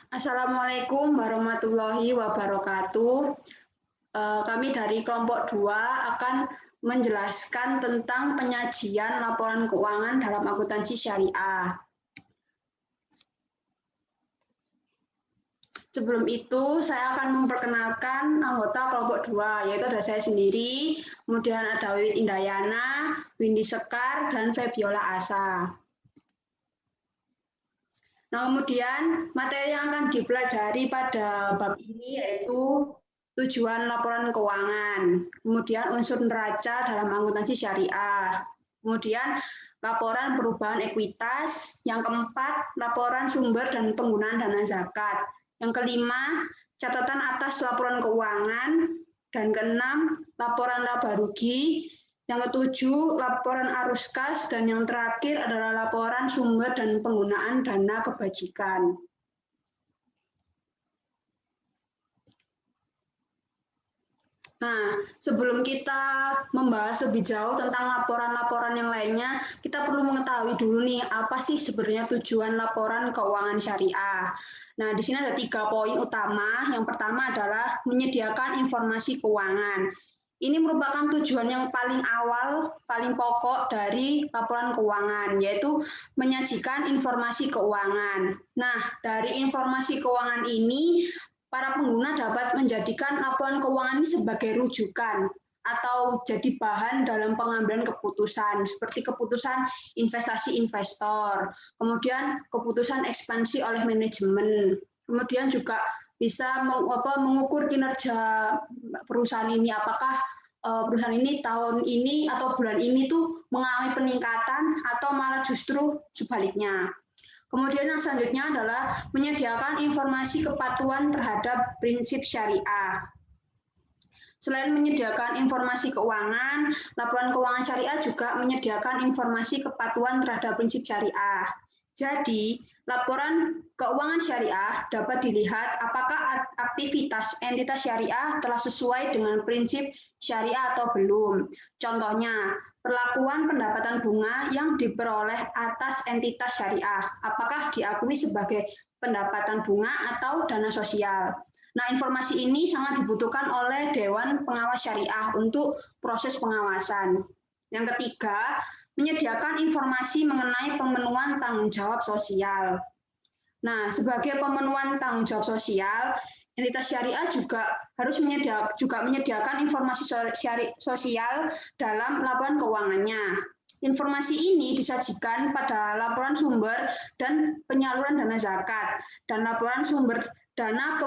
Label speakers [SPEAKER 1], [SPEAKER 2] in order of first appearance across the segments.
[SPEAKER 1] Assalamualaikum warahmatullahi wabarakatuh. Kami dari kelompok 2 akan menjelaskan tentang penyajian laporan keuangan dalam akuntansi syariah. Sebelum itu, saya akan memperkenalkan anggota kelompok 2, yaitu ada saya sendiri, kemudian ada Wiwit Indayana, Windy Sekar, dan Febiola Asa. Nah, kemudian materi yang akan dipelajari pada bab ini yaitu tujuan laporan keuangan, kemudian unsur neraca dalam akuntansi syariah, kemudian laporan perubahan ekuitas, yang keempat, laporan sumber dan penggunaan dana zakat, yang kelima, catatan atas laporan keuangan, dan keenam, laporan laba rugi, yang ketujuh, laporan arus kas, dan yang terakhir adalah laporan sumber dan penggunaan dana kebajikan. Nah, sebelum kita membahas lebih jauh tentang laporan-laporan yang lainnya, kita perlu mengetahui dulu nih, apa sih sebenarnya tujuan laporan keuangan syariah. Nah, di sini ada 3 poin utama. Yang pertama adalah menyediakan informasi keuangan. Ini merupakan tujuan yang paling awal, paling pokok dari laporan keuangan, yaitu menyajikan informasi keuangan. Nah, dari informasi keuangan ini, para pengguna dapat menjadikan laporan keuangan ini sebagai rujukan atau jadi bahan dalam pengambilan keputusan, seperti keputusan investasi investor, kemudian keputusan ekspansi oleh manajemen, kemudian juga bisa mengukur kinerja perusahaan ini, apakah perusahaan ini tahun ini atau bulan ini tuh mengalami peningkatan atau malah justru sebaliknya. Kemudian yang selanjutnya adalah menyediakan informasi kepatuhan terhadap prinsip syariah. Selain menyediakan informasi keuangan, laporan keuangan syariah juga menyediakan informasi kepatuhan terhadap prinsip syariah. Jadi, laporan keuangan syariah dapat dilihat apakah aktivitas entitas syariah telah sesuai dengan prinsip syariah atau belum. Contohnya, perlakuan pendapatan bunga yang diperoleh atas entitas syariah, apakah diakui sebagai pendapatan bunga atau dana sosial. Nah, informasi ini sangat dibutuhkan oleh Dewan Pengawas Syariah untuk proses pengawasan. Yang ketiga, menyediakan informasi mengenai pemenuhan tanggung jawab sosial. Nah, sebagai pemenuhan tanggung jawab sosial, entitas syariah juga harus menyediakan informasi sosial dalam laporan keuangannya. Informasi ini disajikan pada laporan sumber dan penyaluran dana zakat dan laporan sumber dana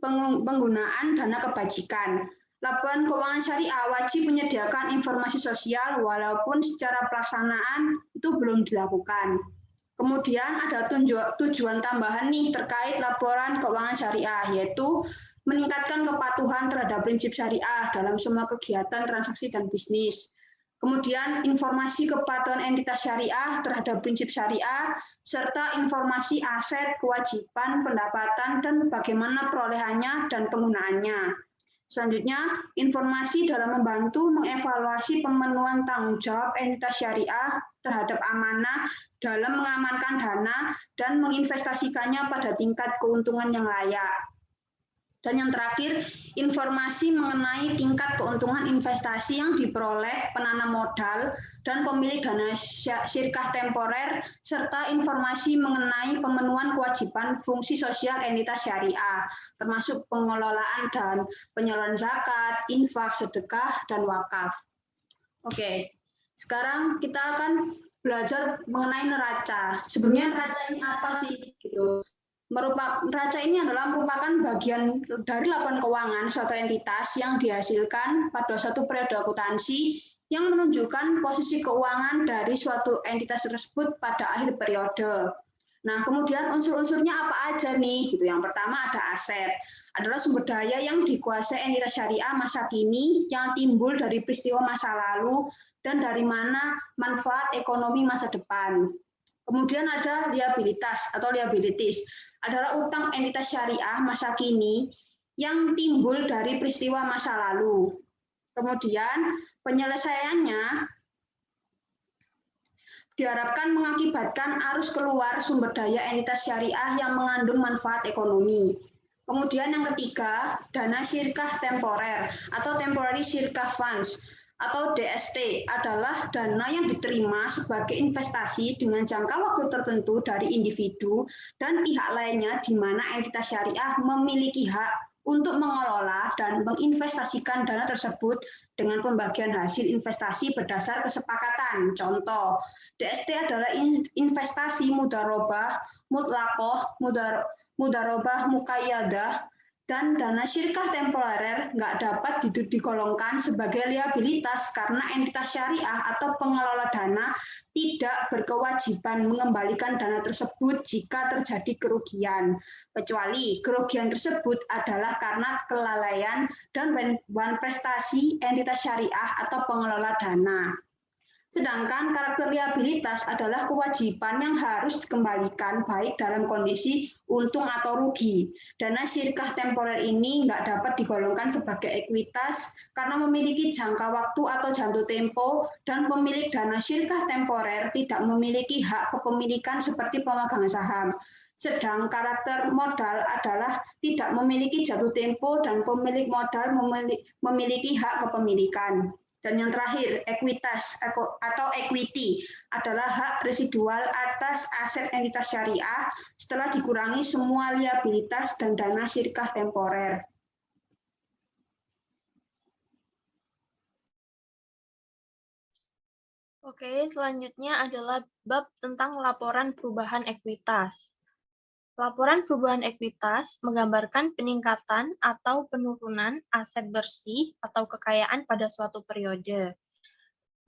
[SPEAKER 1] penggunaan dana kebajikan. Laporan keuangan syariah wajib menyediakan informasi sosial walaupun secara pelaksanaan itu belum dilakukan. Kemudian ada tujuan tambahan nih terkait laporan keuangan syariah, yaitu meningkatkan kepatuhan terhadap prinsip syariah dalam semua kegiatan, transaksi, dan bisnis. Kemudian informasi kepatuhan entitas syariah terhadap prinsip syariah, serta informasi aset, kewajiban, pendapatan, dan bagaimana perolehannya dan penggunaannya. Selanjutnya, informasi dalam membantu mengevaluasi pemenuhan tanggung jawab entitas syariah terhadap amanah dalam mengamankan dana dan menginvestasikannya pada tingkat keuntungan yang layak. Dan yang terakhir, informasi mengenai tingkat keuntungan investasi yang diperoleh penanam modal dan pemilik dana syirkah temporer, serta informasi mengenai pemenuhan kewajiban fungsi sosial entitas syariah, termasuk pengelolaan dan penyaluran zakat, infak, sedekah, dan wakaf. Oke, sekarang kita akan belajar mengenai neraca. Sebenarnya neraca ini apa sih? Gitu. Neraca ini adalah merupakan bagian dari laporan keuangan suatu entitas yang dihasilkan pada suatu periode akuntansi yang menunjukkan posisi keuangan dari suatu entitas tersebut pada akhir periode. Nah, kemudian unsur-unsurnya apa aja nih? Gitu. Yang pertama ada aset, adalah sumber daya yang dikuasai entitas syariah masa kini yang timbul dari peristiwa masa lalu dan dari mana manfaat ekonomi masa depan. Kemudian ada liabilitas atau liabilities, adalah utang entitas syariah masa kini yang timbul dari peristiwa masa lalu. Kemudian penyelesaiannya diharapkan mengakibatkan arus keluar sumber daya entitas syariah yang mengandung manfaat ekonomi. Kemudian yang ketiga, dana syirkah temporer atau temporary syirkah funds atau DST adalah dana yang diterima sebagai investasi dengan jangka waktu tertentu dari individu dan pihak lainnya di mana entitas syariah memiliki hak untuk mengelola dan menginvestasikan dana tersebut dengan pembagian hasil investasi berdasar kesepakatan. Contoh, DST adalah investasi mudarobah, mutlakoh, mudarobah mukayyadah, dan dana syirkah temporer nggak dapat digolongkan sebagai liabilitas karena entitas syariah atau pengelola dana tidak berkewajiban mengembalikan dana tersebut jika terjadi kerugian, kecuali kerugian tersebut adalah karena kelalaian dan prestasi entitas syariah atau pengelola dana. Sedangkan karakter liabilitas adalah kewajiban yang harus dikembalikan baik dalam kondisi untung atau rugi. Dana syirkah temporer ini nggak dapat digolongkan sebagai ekuitas karena memiliki jangka waktu atau jatuh tempo dan pemilik dana syirkah temporer tidak memiliki hak kepemilikan seperti pemegang saham. Sedang karakter modal adalah tidak memiliki jatuh tempo dan pemilik modal memiliki hak kepemilikan. Dan yang terakhir, ekuitas atau equity adalah hak residual atas aset entitas syariah setelah dikurangi semua liabilitas dan dana syirkah temporer.
[SPEAKER 2] Oke, selanjutnya adalah bab tentang laporan perubahan ekuitas. Laporan perubahan ekuitas menggambarkan peningkatan atau penurunan aset bersih atau kekayaan pada suatu periode.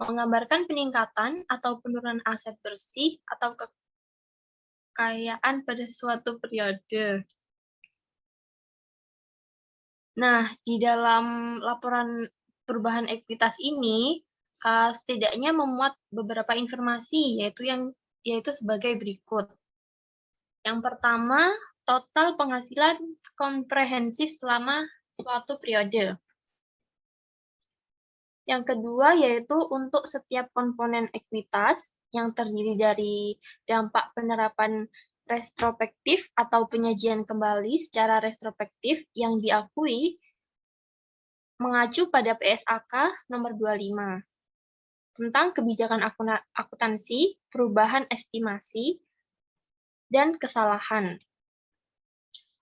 [SPEAKER 2] Menggambarkan peningkatan atau penurunan aset bersih atau kekayaan pada suatu periode. Nah, di dalam laporan perubahan ekuitas ini, setidaknya memuat beberapa informasi, yaitu sebagai berikut. Yang pertama, total penghasilan komprehensif selama suatu periode. Yang kedua, yaitu untuk setiap komponen ekuitas yang terdiri dari dampak penerapan retrospektif atau penyajian kembali secara retrospektif yang diakui mengacu pada PSAK nomor 25 tentang kebijakan akuntansi, perubahan estimasi, dan kesalahan.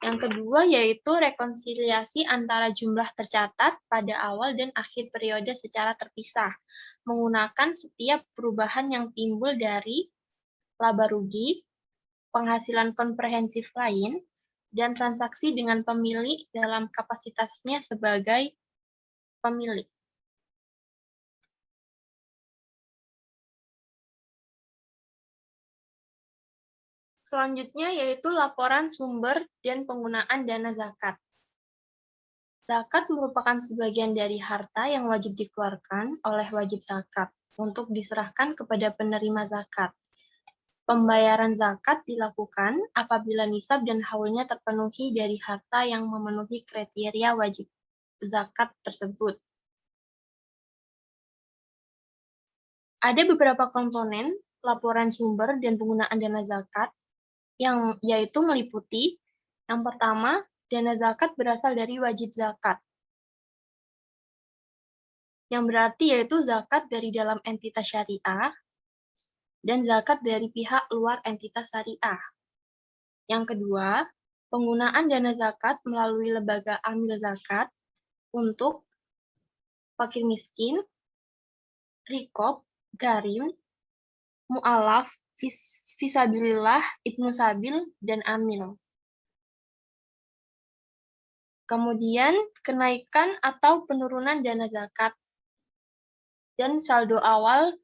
[SPEAKER 2] Yang kedua yaitu rekonsiliasi antara jumlah tercatat pada awal dan akhir periode secara terpisah, menggunakan setiap perubahan yang timbul dari laba rugi, penghasilan komprehensif lain, dan transaksi dengan pemilik dalam kapasitasnya sebagai pemilik. Selanjutnya yaitu laporan sumber dan penggunaan dana zakat. Zakat merupakan sebagian dari harta yang wajib dikeluarkan oleh wajib zakat untuk diserahkan kepada penerima zakat. Pembayaran zakat dilakukan apabila nisab dan haulnya terpenuhi dari harta yang memenuhi kriteria wajib zakat tersebut. Ada beberapa komponen laporan sumber dan penggunaan dana zakat yaitu meliputi yang pertama, dana zakat berasal dari wajib zakat. Yang berarti yaitu zakat dari dalam entitas syariah dan zakat dari pihak luar entitas syariah. Yang kedua, penggunaan dana zakat melalui lembaga amil zakat untuk fakir miskin, rikob, garim, mu'alaf, fisabilillah, ibnu sabil, dan amil. Kemudian, kenaikan atau penurunan dana zakat dan saldo awal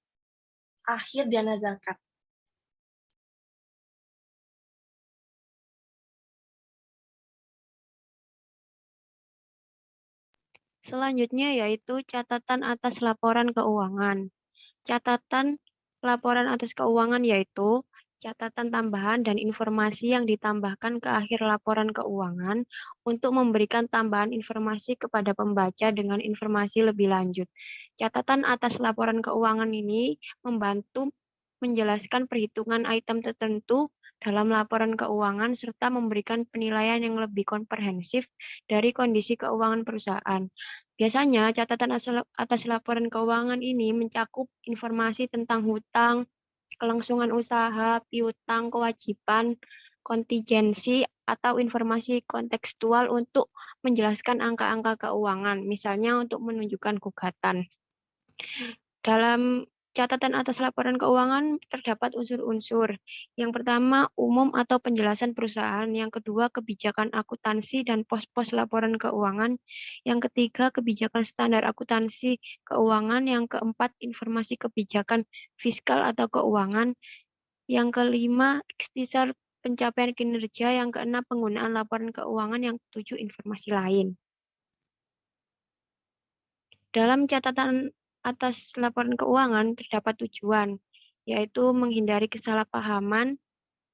[SPEAKER 2] akhir dana zakat.
[SPEAKER 3] Selanjutnya yaitu catatan atas laporan keuangan. Catatan laporan atas keuangan yaitu catatan tambahan dan informasi yang ditambahkan ke akhir laporan keuangan untuk memberikan tambahan informasi kepada pembaca dengan informasi lebih lanjut. Catatan atas laporan keuangan ini membantu menjelaskan perhitungan item tertentu dalam laporan keuangan serta memberikan penilaian yang lebih komprehensif dari kondisi keuangan perusahaan. Biasanya catatan atas laporan keuangan ini mencakup informasi tentang hutang, kelangsungan usaha, piutang, kewajiban, kontingensi, atau informasi kontekstual untuk menjelaskan angka-angka keuangan, misalnya untuk menunjukkan gugatan. Dalam catatan atas laporan keuangan terdapat unsur-unsur. Yang pertama, umum atau penjelasan perusahaan. Yang kedua, kebijakan akuntansi dan pos-pos laporan keuangan. Yang ketiga, kebijakan standar akuntansi keuangan. Yang keempat, informasi kebijakan fiskal atau keuangan. Yang kelima, ikhtisar pencapaian kinerja. Yang keenam, penggunaan laporan keuangan. Yang ketujuh, informasi lain. Dalam catatan atas laporan keuangan terdapat tujuan, yaitu menghindari kesalahpahaman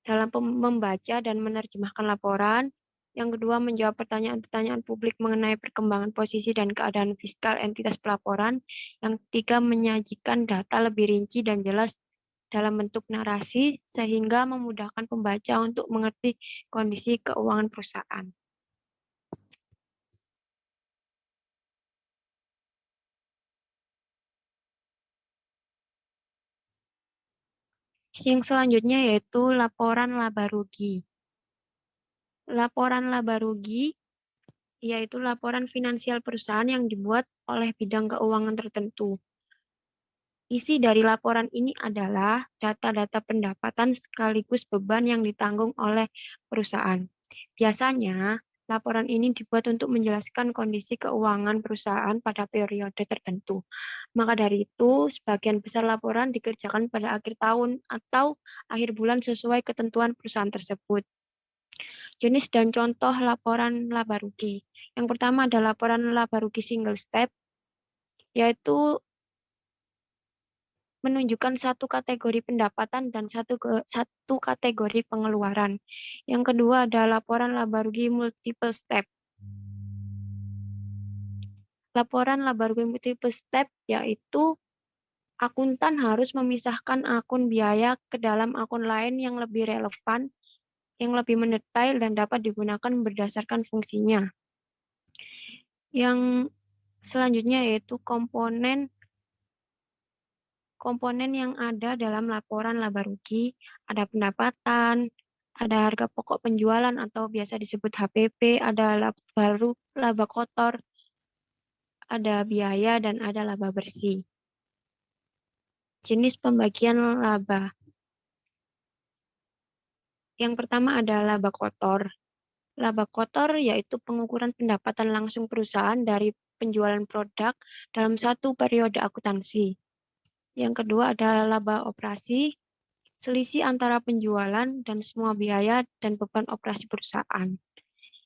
[SPEAKER 3] dalam membaca dan menerjemahkan laporan. Yang kedua, menjawab pertanyaan-pertanyaan publik mengenai perkembangan posisi dan keadaan fiskal entitas pelaporan. Yang ketiga, menyajikan data lebih rinci dan jelas dalam bentuk narasi, sehingga memudahkan pembaca untuk mengerti kondisi keuangan perusahaan. Yang selanjutnya yaitu laporan laba rugi. Laporan laba rugi yaitu laporan finansial perusahaan yang dibuat oleh bidang keuangan tertentu. Isi dari laporan ini adalah data-data pendapatan sekaligus beban yang ditanggung oleh perusahaan. Biasanya, laporan ini dibuat untuk menjelaskan kondisi keuangan perusahaan pada periode tertentu. Maka dari itu, sebagian besar laporan dikerjakan pada akhir tahun atau akhir bulan sesuai ketentuan perusahaan tersebut. Jenis dan contoh laporan laba rugi. Yang pertama ada laporan laba rugi single step, yaitu menunjukkan satu kategori pendapatan dan satu kategori pengeluaran. Yang kedua ada laporan laba rugi multiple step. Laporan laba rugi multiple step yaitu akuntan harus memisahkan akun biaya ke dalam akun lain yang lebih relevan, yang lebih mendetail dan dapat digunakan berdasarkan fungsinya. Yang selanjutnya yaitu komponen yang ada dalam laporan laba rugi, ada pendapatan, ada harga pokok penjualan atau biasa disebut HPP, ada laba kotor, ada biaya, dan ada laba bersih. Jenis pembagian laba. Yang pertama ada laba kotor. Laba kotor yaitu pengukuran pendapatan langsung perusahaan dari penjualan produk dalam satu periode akuntansi. Yang kedua ada laba operasi, selisih antara penjualan dan semua biaya dan beban operasi perusahaan.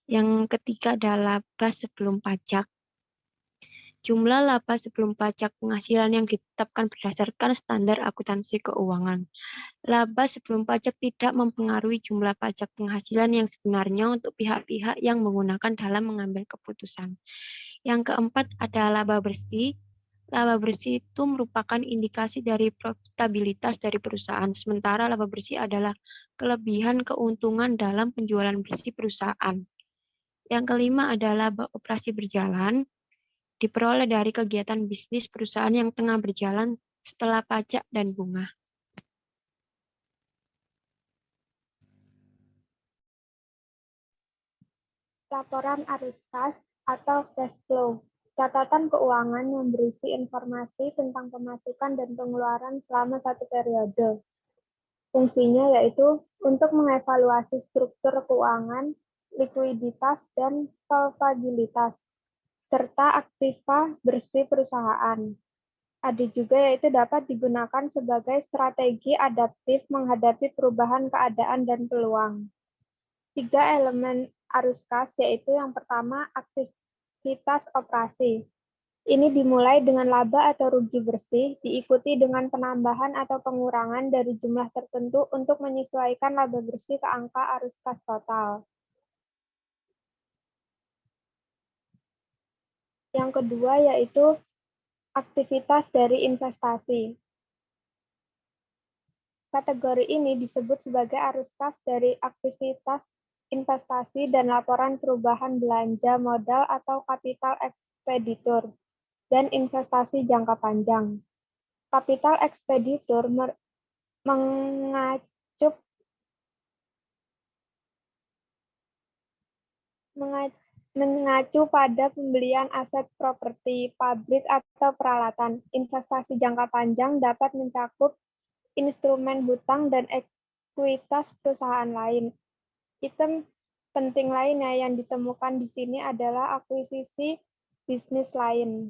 [SPEAKER 3] Yang ketiga ada laba sebelum pajak. Jumlah laba sebelum pajak penghasilan yang ditetapkan berdasarkan standar akuntansi keuangan. Laba sebelum pajak tidak mempengaruhi jumlah pajak penghasilan yang sebenarnya untuk pihak-pihak yang menggunakan dalam mengambil keputusan. Yang keempat ada laba bersih. Laba bersih itu merupakan indikasi dari profitabilitas dari perusahaan, sementara laba bersih adalah kelebihan keuntungan dalam penjualan bersih perusahaan. Yang kelima ada laba operasi berjalan, diperoleh dari kegiatan bisnis perusahaan yang tengah berjalan setelah pajak dan bunga.
[SPEAKER 4] Laporan arus kas atau cash flow. Catatan keuangan yang berisi informasi tentang pemasukan dan pengeluaran selama satu periode. Fungsinya yaitu untuk mengevaluasi struktur keuangan, likuiditas, dan solvabilitas, serta aktiva bersih perusahaan. Ada juga yaitu dapat digunakan sebagai strategi adaptif menghadapi perubahan keadaan dan peluang. 3 elemen arus kas yaitu yang pertama aktivitas operasi. Ini dimulai dengan laba atau rugi bersih, diikuti dengan penambahan atau pengurangan dari jumlah tertentu untuk menyesuaikan laba bersih ke angka arus kas total. Yang kedua yaitu aktivitas dari investasi. Kategori ini disebut sebagai arus kas dari aktivitas investasi dan laporan perubahan belanja modal atau kapital ekspeditur dan investasi jangka panjang. Kapital ekspeditur mengacu pada pembelian aset properti, pabrik, atau peralatan. Investasi jangka panjang dapat mencakup instrumen hutang dan ekuitas perusahaan lain. Item penting lainnya yang ditemukan di sini adalah akuisisi bisnis lain.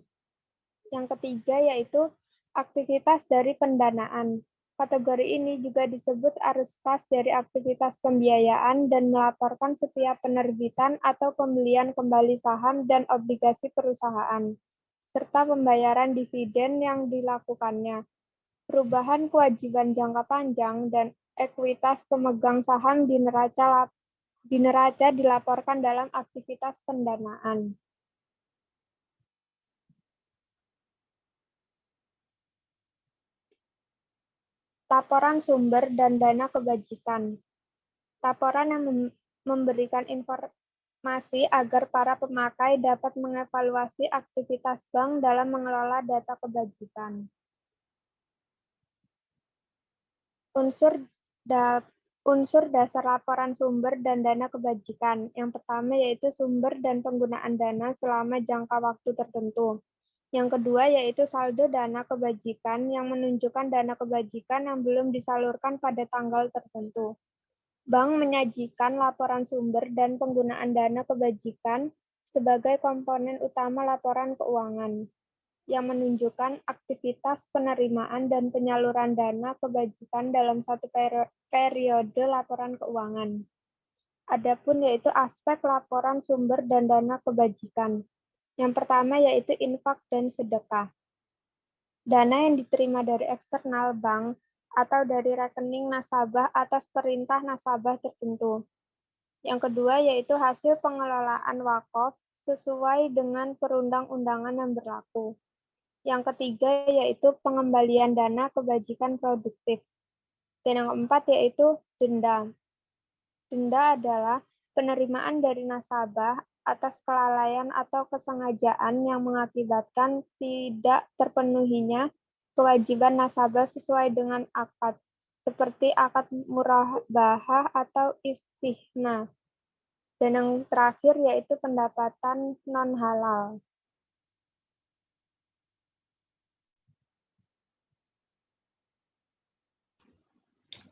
[SPEAKER 4] Yang ketiga yaitu aktivitas dari pendanaan. Kategori ini juga disebut arus kas dari aktivitas pembiayaan dan melaporkan setiap penerbitan atau pembelian kembali saham dan obligasi perusahaan, serta pembayaran dividen yang dilakukannya. Perubahan kewajiban jangka panjang dan ekuitas pemegang saham di neraca dilaporkan dalam aktivitas pendanaan. Laporan sumber dan dana kebajikan. Laporan yang memberikan informasi agar para pemakai dapat mengevaluasi aktivitas bank dalam mengelola data kebajikan. Unsur dasar laporan sumber dan dana kebajikan. Yang pertama yaitu sumber dan penggunaan dana selama jangka waktu tertentu. Yang kedua yaitu saldo dana kebajikan yang menunjukkan dana kebajikan yang belum disalurkan pada tanggal tertentu. Bank menyajikan laporan sumber dan penggunaan dana kebajikan sebagai komponen utama laporan keuangan yang menunjukkan aktivitas penerimaan dan penyaluran dana kebajikan dalam satu periode laporan keuangan. Adapun yaitu aspek laporan sumber dan dana kebajikan. Yang pertama yaitu infak dan sedekah. Dana yang diterima dari eksternal bank atau dari rekening nasabah atas perintah nasabah tertentu. Yang kedua yaitu hasil pengelolaan wakaf sesuai dengan perundang-undangan yang berlaku. Yang ketiga yaitu pengembalian dana kebajikan produktif. Dan yang keempat yaitu denda. Denda adalah penerimaan dari nasabah atas kelalaian atau kesengajaan yang mengakibatkan tidak terpenuhinya kewajiban nasabah sesuai dengan akad, seperti akad murabahah atau istihna. Dan yang terakhir yaitu pendapatan non-halal.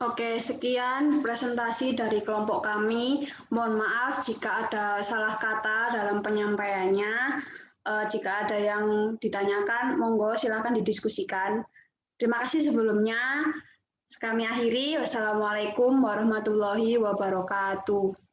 [SPEAKER 1] Oke, sekian presentasi dari kelompok kami. Mohon maaf jika ada salah kata dalam penyampaiannya. Jika ada yang ditanyakan, monggo silakan didiskusikan. Terima kasih sebelumnya. Kami akhiri. Wassalamualaikum warahmatullahi wabarakatuh.